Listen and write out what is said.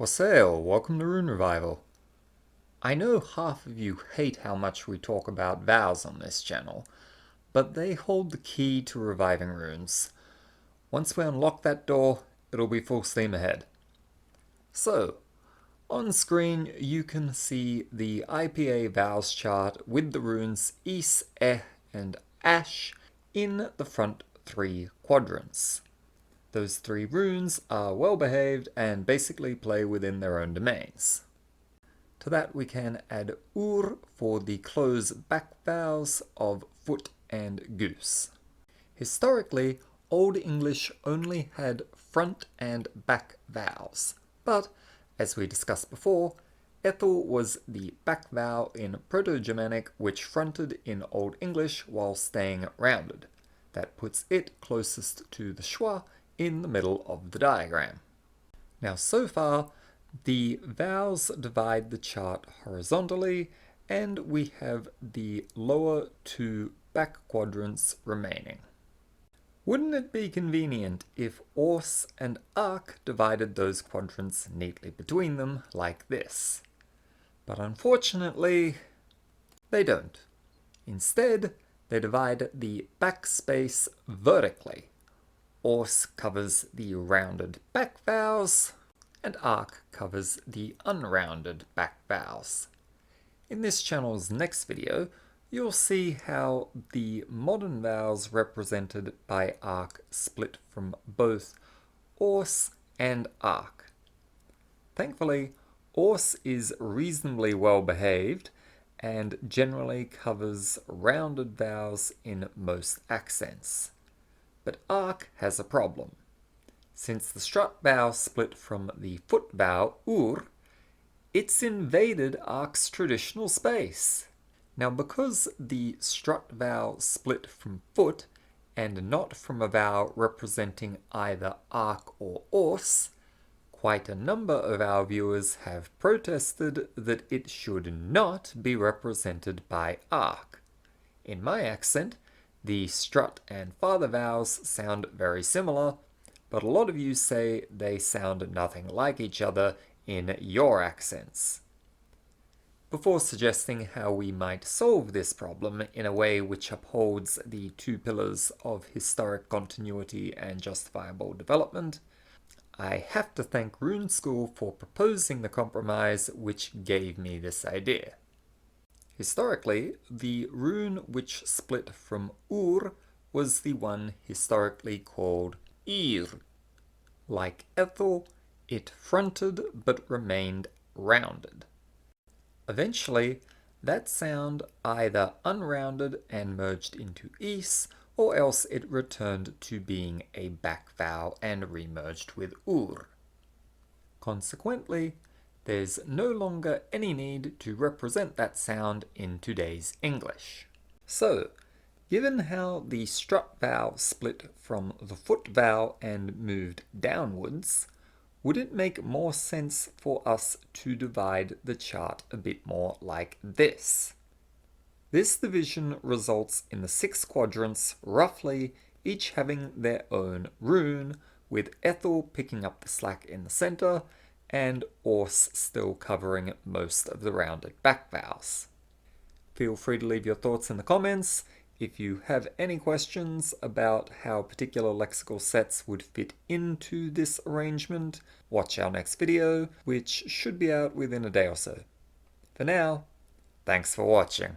Wassail, welcome to Rune Revival. I know half of you hate how much we talk about vowels on this channel, but they hold the key to reviving runes. Once we unlock that door, it'll be full steam ahead. So, on screen you can see the IPA vowels chart with the runes Is, and Ash in the front three quadrants. Those three runes are well behaved and basically play within their own domains. To that we can add for the close back vowels of foot and goose. Historically, Old English only had front and back vowels, but as we discussed before, ethel was the back vowel in Proto-Germanic which fronted in Old English while staying rounded. That puts it closest to the schwa in the middle of the diagram. Now so far, the vowels divide the chart horizontally, and we have the lower two back quadrants remaining. Wouldn't it be convenient if ors and arc divided those quadrants neatly between them like this? But unfortunately, they don't. Instead, they divide the backspace vertically. Ors covers the rounded back vowels, and arc covers the unrounded back vowels. In this channel's next video, you'll see how the modern vowels represented by arc split from both ors and arc. Thankfully, ors is reasonably well behaved and generally covers rounded vowels in most accents. But arc has a problem. Since the strut vowel split from the foot vowel it's invaded arc's traditional space. Now because the strut vowel split from foot and not from a vowel representing either arc or ors, quite a number of our viewers have protested that it should not be represented by arc. In my accent, the strut and father vowels sound very similar, but a lot of you say they sound nothing like each other in your accents. Before suggesting how we might solve this problem in a way which upholds the two pillars of historic continuity and justifiable development, I have to thank Rune School for proposing the compromise which gave me this idea. Historically, the rune which split from was the one historically called ir. Like ethel, it fronted but remained rounded. Eventually, that sound either unrounded and merged into is, or else it returned to being a back vowel and remerged with Consequently, there's no longer any need to represent that sound in today's English. So, given how the strut vowel split from the foot vowel and moved downwards, would it make more sense for us to divide the chart a bit more like this? This division results in the 6 quadrants, roughly, each having their own rune, with ethel picking up the slack in the center, and ors still covering most of the rounded back vowels. Feel free to leave your thoughts in the comments. If you have any questions about how particular lexical sets would fit into this arrangement, watch our next video, which should be out within a day or so. For now, thanks for watching.